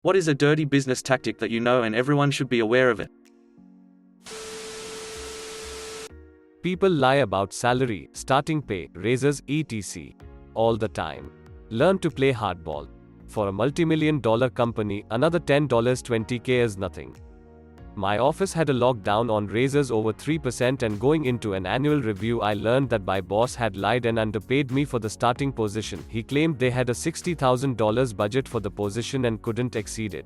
What is a dirty business tactic that you know and everyone should be aware of it? People lie about salary, starting pay, raises, etc. all the time. Learn to play hardball. For a multi-million-dollar company, another $10 $20K is nothing. My office had a lockdown on raises over 3%, and going into an annual review I learned that my boss had lied and underpaid me for the starting position. He claimed they had a $60,000 budget for the position and couldn't exceed it.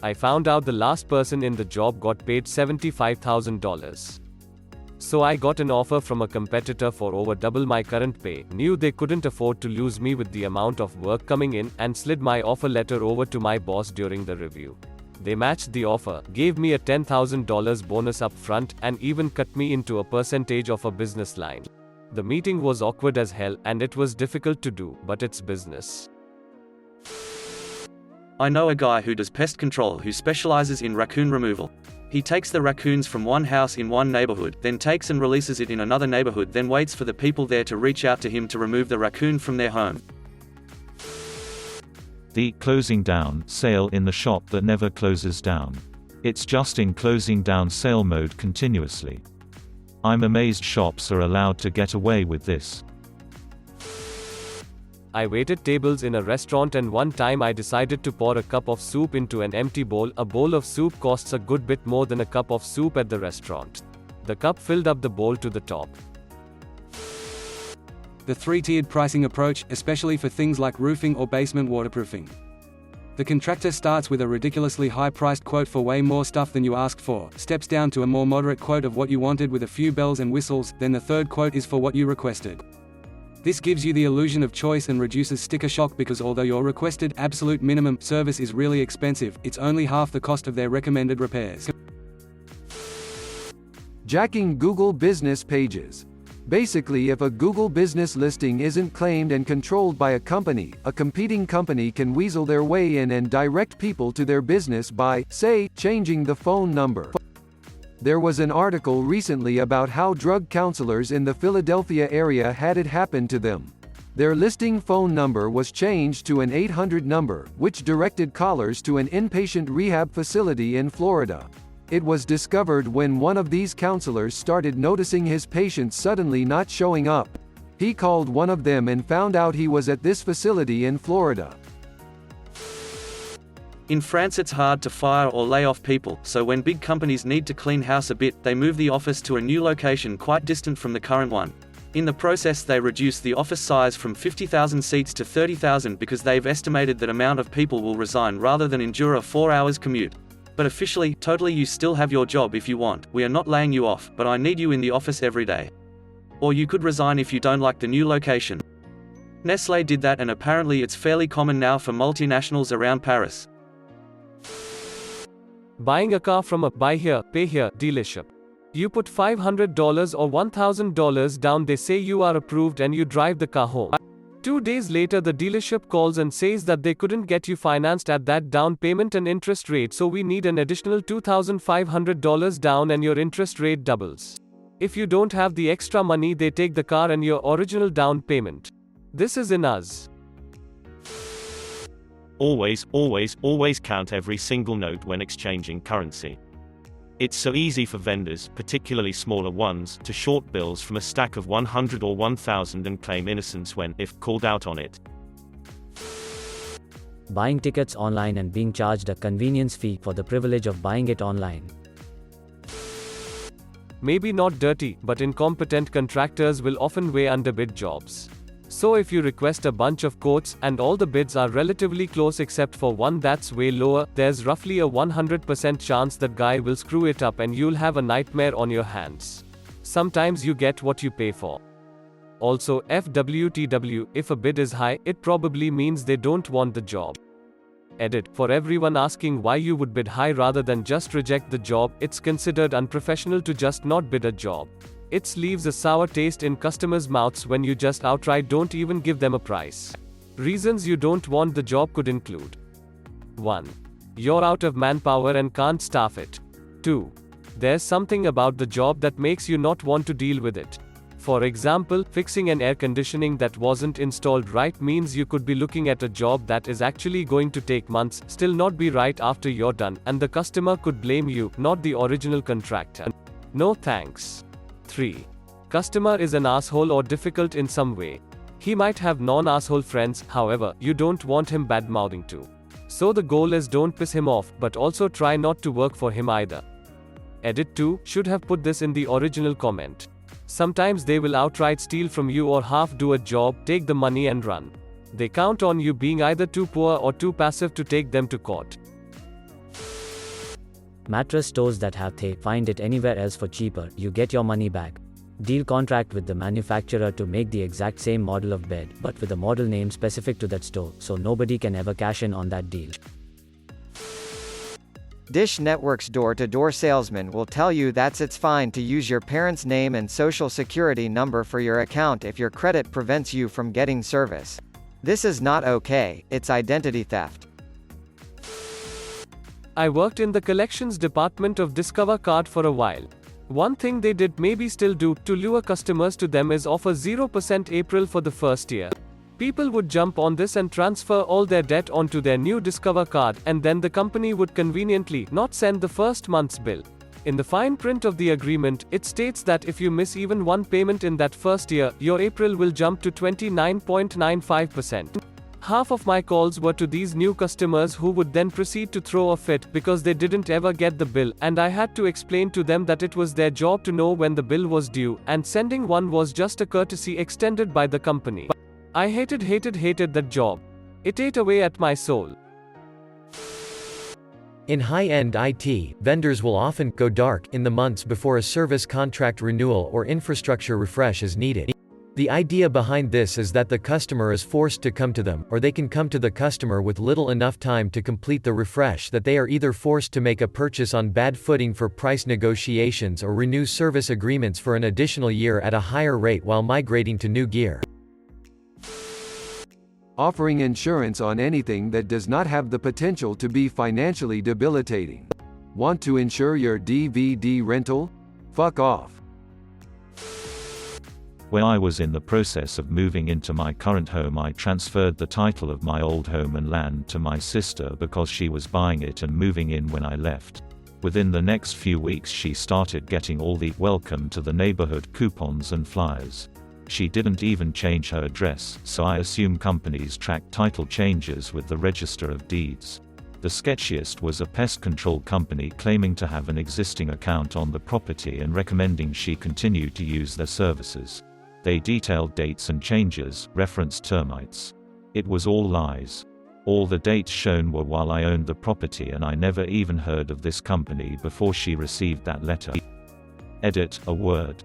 I found out the last person in the job got paid $75,000. So I got an offer from a competitor for over double my current pay, knew they couldn't afford to lose me with the amount of work coming in, and slid my offer letter over to my boss during the review. They matched the offer, gave me a $10,000 bonus up front, and even cut me into a percentage of a business line. The meeting was awkward as hell, and it was difficult to do, but it's business. I know a guy who does pest control who specializes in raccoon removal. He takes the raccoons from one house in one neighborhood, then takes and releases it in another neighborhood, then waits for the people there to reach out to him to remove the raccoon from their home. The closing down sale in the shop that never closes down. It's just in closing down sale mode continuously. I'm amazed shops are allowed to get away with this. I waited tables in a restaurant, and one time I decided to pour a cup of soup into an empty bowl. A bowl of soup costs a good bit more than a cup of soup at the restaurant. The cup filled up the bowl to the top. The three-tiered pricing approach, especially for things like roofing or basement waterproofing. The contractor starts with a ridiculously high-priced quote for way more stuff than you asked for, steps down to a more moderate quote of what you wanted with a few bells and whistles, then the third quote is for what you requested. This gives you the illusion of choice and reduces sticker shock, because although your requested absolute minimum service is really expensive, it's only half the cost of their recommended repairs. Jacking Google business pages. Basically, if a Google business listing isn't claimed and controlled by a company, a competing company can weasel their way in and direct people to their business by, say, changing the phone number. There was an article recently about how drug counselors in the Philadelphia area had it happen to them. Their listing phone number was changed to an 800 number, which directed callers to an inpatient rehab facility in Florida. It was discovered when one of these counselors started noticing his patients suddenly not showing up. He called one of them and found out he was at this facility in Florida. In France it's hard to fire or lay off people, so when big companies need to clean house a bit, they move the office to a new location quite distant from the current one. In the process they reduce the office size from 50,000 seats to 30,000 because they've estimated that amount of people will resign rather than endure a 4 hours commute. But officially, totally, you still have your job if you want. We are not laying you off, but I need you in the office every day. Or you could resign if you don't like the new location. Nestlé did that, and apparently it's fairly common now for multinationals around Paris. Buying a car from a buy here, pay here dealership. You put $500 or $1,000 down, they say you are approved, and you drive the car home. 2 days later the dealership calls and says that they couldn't get you financed at that down payment and interest rate, so we need an additional $2,500 down and your interest rate doubles. If you don't have the extra money, they take the car and your original down payment. This is in us. Always, always, always count every single note when exchanging currency. It's so easy for vendors, particularly smaller ones, to short bills from a stack of 100 or 1,000 and claim innocence when, if called out on it. Buying tickets online and being charged a convenience fee for the privilege of buying it online. Maybe not dirty, but incompetent contractors will often way underbid jobs. So if you request a bunch of quotes, and all the bids are relatively close except for one that's way lower, there's roughly a 100% chance that guy will screw it up and you'll have a nightmare on your hands. Sometimes you get what you pay for. Also, FWTW, if a bid is high, it probably means they don't want the job. Edit. For everyone asking why you would bid high rather than just reject the job, it's considered unprofessional to just not bid a job. It leaves a sour taste in customers' mouths when you just outright don't even give them a price. Reasons you don't want the job could include: 1. You're out of manpower and can't staff it. 2. There's something about the job that makes you not want to deal with it. For example, fixing an air conditioning that wasn't installed right means you could be looking at a job that is actually going to take months, still not be right after you're done, and the customer could blame you, not the original contractor. No thanks. 3. Customer is an asshole or difficult in some way. He might have non-asshole friends, however, you don't want him bad-mouthing too. So the goal is don't piss him off, but also try not to work for him either. Edit 2 should have put this in the original comment. Sometimes they will outright steal from you or half do a job, take the money and run. They count on you being either too poor or too passive to take them to court. Mattress stores that have they find it anywhere else for cheaper, you get your money back. Deal contract with the manufacturer to make the exact same model of bed, but with a model name specific to that store, so nobody can ever cash in on that deal. Dish Network's door-to-door salesman will tell you that it's fine to use your parents' name and social security number for your account if your credit prevents you from getting service. This is not okay, it's identity theft. I worked in the collections department of Discover Card for a while. One thing they did, maybe still do, to lure customers to them is offer 0% April for the first year. People would jump on this and transfer all their debt onto their new Discover Card, and then the company would conveniently not send the first month's bill. In the fine print of the agreement, it states that if you miss even one payment in that first year, your April will jump to 29.95%. Half of my calls were to these new customers who would then proceed to throw a fit because they didn't ever get the bill, and I had to explain to them that it was their job to know when the bill was due, and sending one was just a courtesy extended by the company. I hated that job. It ate away at my soul. In high-end IT, vendors will often go dark in the months before a service contract renewal or infrastructure refresh is needed. The idea behind this is that the customer is forced to come to them, or they can come to the customer with little enough time to complete the refresh that they are either forced to make a purchase on bad footing for price negotiations or renew service agreements for an additional year at a higher rate while migrating to new gear. Offering insurance on anything that does not have the potential to be financially debilitating. Want to insure your DVD rental? Fuck off. When I was in the process of moving into my current home, I transferred the title of my old home and land to my sister because she was buying it and moving in when I left. Within the next few weeks she started getting all the "welcome to the neighborhood" coupons and flyers. She didn't even change her address, so I assume companies track title changes with the Register of Deeds. The sketchiest was a pest control company claiming to have an existing account on the property and recommending she continue to use their services. They detailed dates and changes, referenced termites. It was all lies. All the dates shown were while I owned the property, and I never even heard of this company before she received that letter. Edit a word.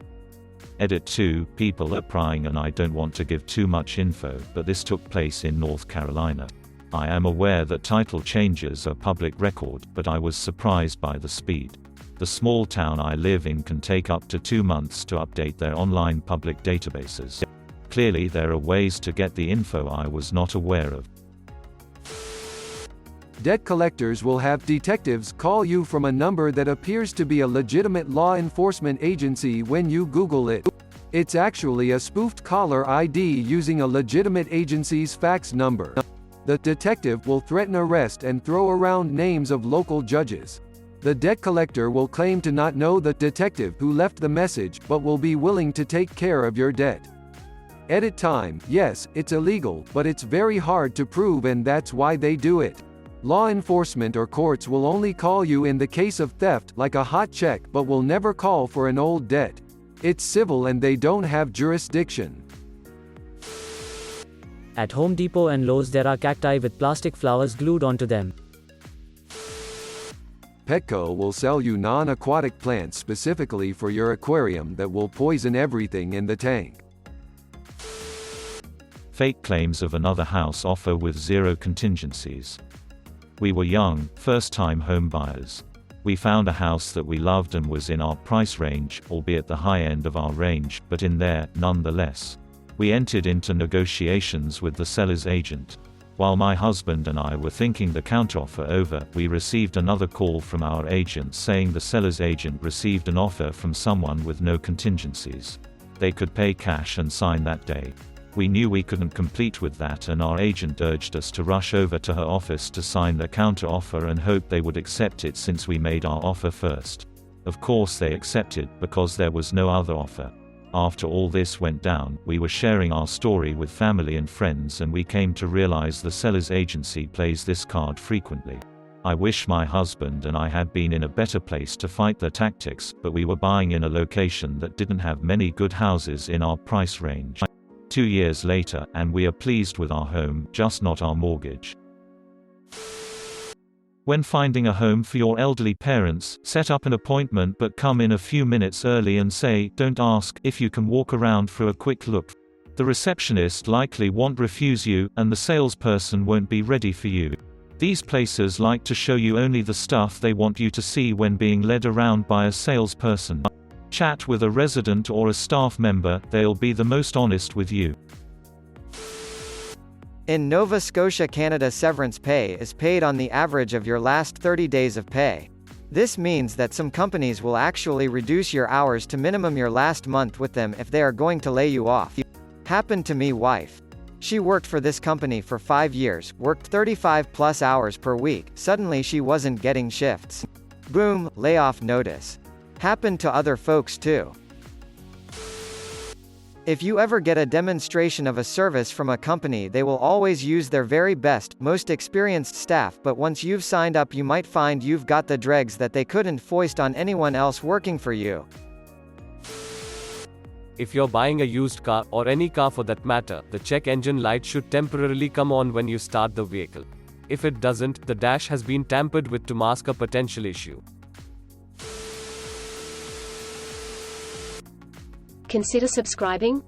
Edit 2, people are prying, and I don't want to give too much info, but this took place in North Carolina. I am aware that title changes are public record, but I was surprised by the speed. The small town I live in can take up to 2 months to update their online public databases. Clearly there are ways to get the info I was not aware of. Debt collectors will have detectives call you from a number that appears to be a legitimate law enforcement agency when you Google it. It's actually a spoofed caller ID using a legitimate agency's fax number. The detective will threaten arrest and throw around names of local judges. The debt collector will claim to not know the detective who left the message, but will be willing to take care of your debt. Edit time, yes, it's illegal, but it's very hard to prove, and that's why they do it. Law enforcement or courts will only call you in the case of theft, like a hot check, but will never call for an old debt. It's civil and they don't have jurisdiction. At Home Depot and Lowe's there are cacti with plastic flowers glued onto them. Petco will sell you non-aquatic plants specifically for your aquarium that will poison everything in the tank. Fake claims of another house offer with zero contingencies. We were young, first-time home buyers. We found a house that we loved and was in our price range, albeit the high end of our range, but in there, nonetheless. We entered into negotiations with the seller's agent. While my husband and I were thinking the counteroffer over, we received another call from our agent saying the seller's agent received an offer from someone with no contingencies. They could pay cash and sign that day. We knew we couldn't compete with that, and our agent urged us to rush over to her office to sign the counter-offer and hope they would accept it since we made our offer first. Of course they accepted, because there was no other offer. After all this went down, we were sharing our story with family and friends, and we came to realize the seller's agency plays this card frequently. I wish my husband and I had been in a better place to fight their tactics, but we were buying in a location that didn't have many good houses in our price range. 2 years later, and we are pleased with our home, just not our mortgage. When finding a home for your elderly parents, set up an appointment but come in a few minutes early and say, "Don't ask if you can walk around for a quick look." The receptionist likely won't refuse you, and the salesperson won't be ready for you. These places like to show you only the stuff they want you to see when being led around by a salesperson. Chat with a resident or a staff member, they'll be the most honest with you. In Nova Scotia, Canada, severance pay is paid on the average of your last 30 days of pay. This means that some companies will actually reduce your hours to minimum your last month with them if they are going to lay you off. Happened to me wife. She worked for this company for 5 years, worked 35 plus hours per week, suddenly she wasn't getting shifts. Boom, layoff notice. Happened to other folks too. If you ever get a demonstration of a service from a company, they will always use their very best, most experienced staff, but once you've signed up you might find you've got the dregs that they couldn't foist on anyone else working for you. If you're buying a used car, or any car for that matter, the check engine light should temporarily come on when you start the vehicle. If it doesn't, the dash has been tampered with to mask a potential issue. Consider subscribing.